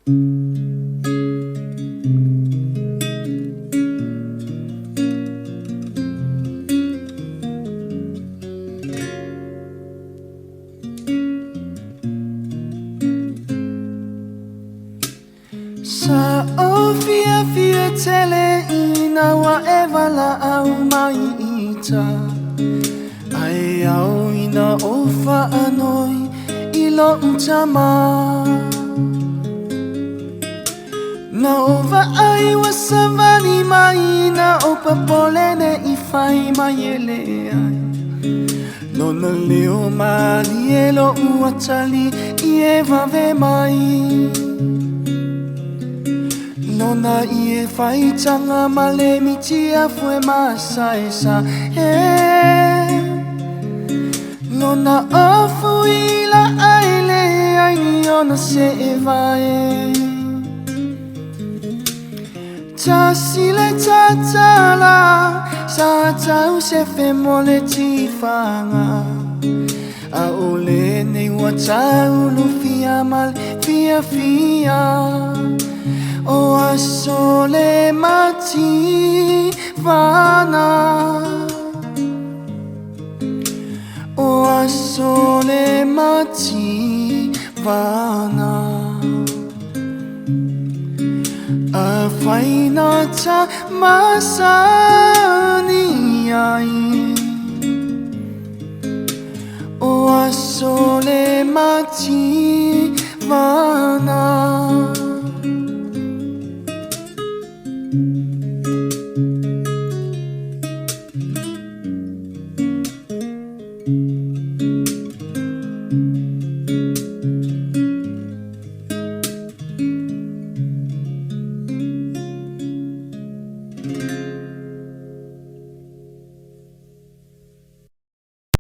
Sa ofia fia tele ina wa eva la au mai ita ai au ina ofa anoi ilo utama na ova ai wasavani mai na opa polene ifai mayele ai Nona leo mali elo uatali ieva ve mai Nona ie faitanga male mitia fue masaesa Nona afu ila aile aini ona se evae Tasile tatala sa tau se fe mole tifanga A ole nei watau lufia mal fia fia O asole mati vana O asole mati vana A faina ta masani ai O asole mati vana